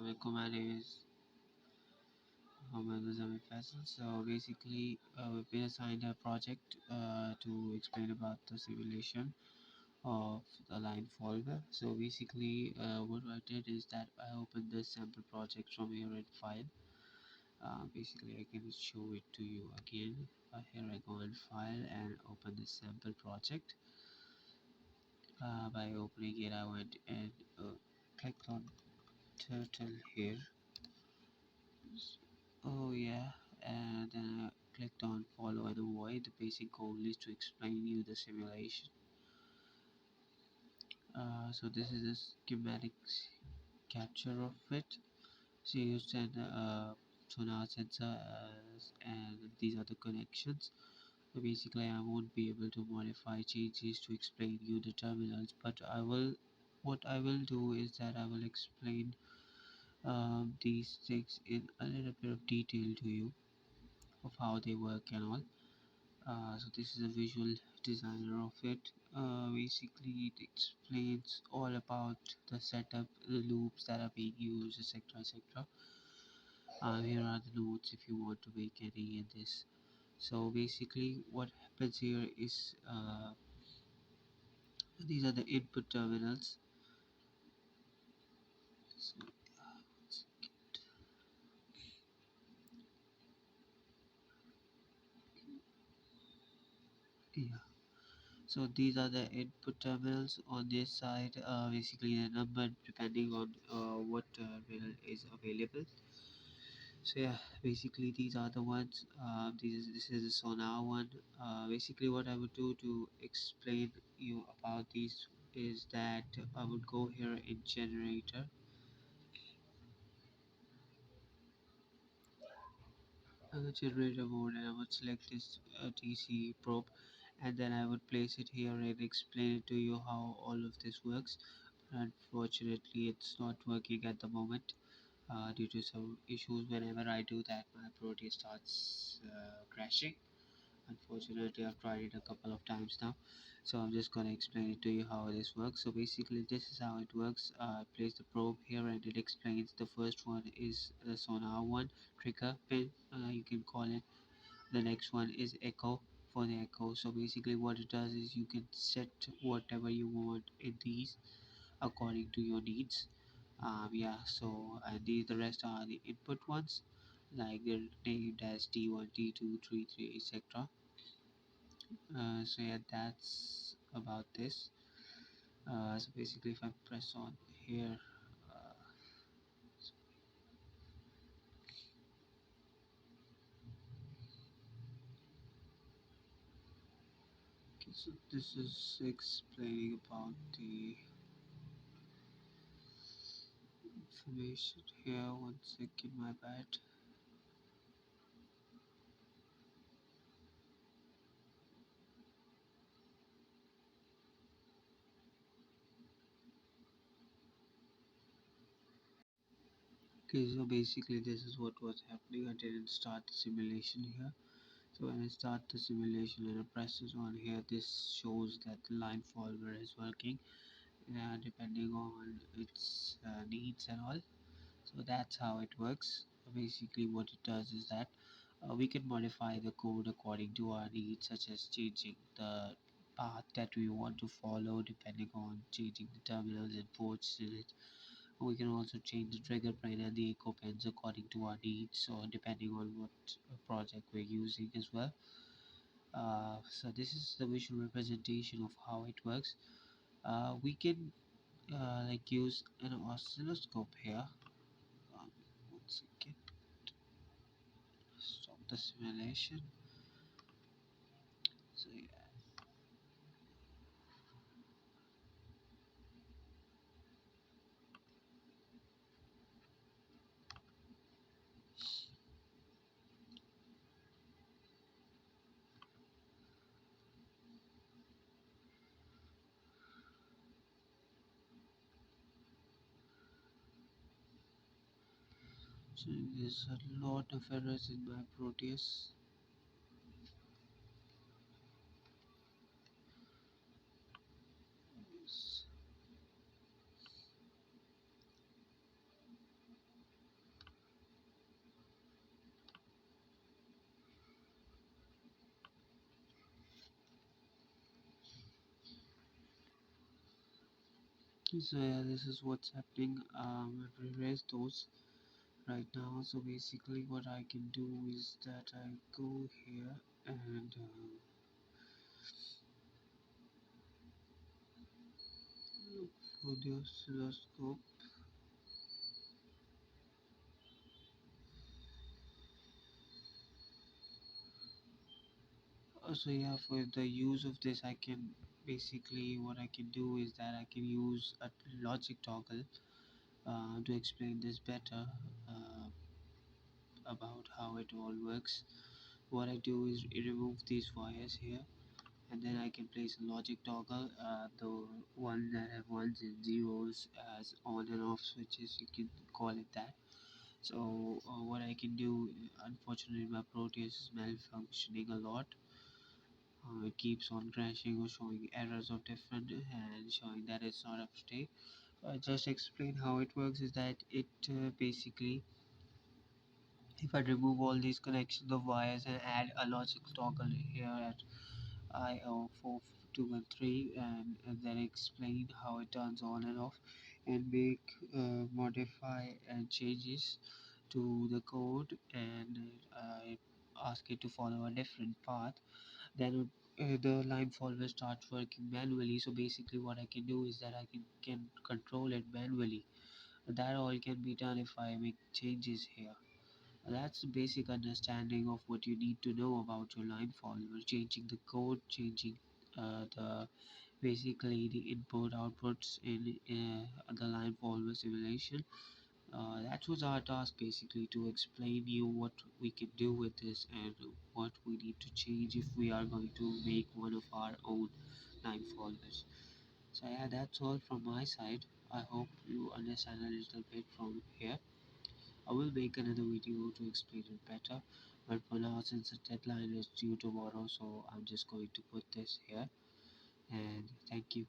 my command is So basically, we've been assigned a project to explain about the simulation of the line folder. So basically, what I did is that I opened this sample project from here in file. Basically, I can show it to you again. Here I go in file and open the sample project. By opening it, I went and clicked on turtle here. Oh yeah, and then I clicked on follow and avoid. The basic goal is to explain you the simulation. So this is a schematic capture of it. So you send sonar sensor and these are the connections. So basically I won't be able to modify changes to explain you the terminals, but what I will do is that I will explain these things in a little bit of detail to you of how they work and all. So this is a visual designer of it. Basically it explains all about the setup, the loops that are being used, etc, etc. Here are the notes if you want to make any in this. So basically what happens here is these are the input terminals. So, yeah, so these are the input terminals on this side. Basically the number depending on what terminal is available. So yeah, basically these are the ones. This is the sonar one. Basically what I would do to explain you about these is that I would go here in generator, generator mode, and I would select this DC probe, and then I would place it here and explain it to you how all of this works. Unfortunately it's not working at the moment due to some issues. Whenever I do that, my Proteus starts crashing. Unfortunately I've tried it a couple of times now, so I'm just gonna explain it to you how this works. So basically this is how it works. Place the probe here and it explains. The first one is the sonar one, trigger pin, you can call it. The next one is echo, for the echo. So basically what it does is you can set whatever you want in these according to your needs. Yeah, so and the rest are the input ones, like they're named as T1, T2, 3, 3, etc. So yeah, that's about this. So basically if I press on here, okay, so this is explaining about the information here. One second, my bad. Okay, so basically this is what was happening. I didn't start the simulation here. So when I start the simulation and I press it on here, this shows that the line follower is working depending on its needs and all. So that's how it works. Basically what it does is that we can modify the code according to our needs, such as changing the path that we want to follow depending on changing the terminals and ports in it. We can also change the trigger pin and the echo pins according to our needs, or depending on what project we're using as well. So this is the visual representation of how it works. We can like use an oscilloscope here. One second, stop the simulation. So yeah, so there's a lot of errors in my Proteus. Yes. So yeah, this is what's happening. I've erased those right now. So basically, what I can do is that I go here and for the oscilloscope. So yeah, for the use of this, I can basically what I can do is that I can use a logic toggle to explain this better uh, about how it all works. What I do is remove these wires here, and then I can place a logic toggle, the one that have ones and zeros as on and off switches, you can call it that. So what I can do, unfortunately my Proteus is malfunctioning a lot. It keeps on crashing or showing errors of different and showing that it's not up to date. So I just explain how it works is that it basically, if I remove all these connections of wires and add a logic toggle here at IO4213 and then explain how it turns on and off and make modify and changes to the code, and I ask it to follow a different path, then the line follower starts working manually. So basically what I can do is that I can control it manually. That all can be done if I make changes here. That's the basic understanding of what you need to know about your line follower, changing the code, changing the basically the input outputs in the line follower simulation. That was our task basically, to explain you what we can do with this and what we need to change if we are going to make one of our own line followers. So yeah, that's all from my side. I hope you understand a little bit from here. I will make another video to explain it better, but for now, since the deadline is due tomorrow, so I'm just going to put this here, and thank you.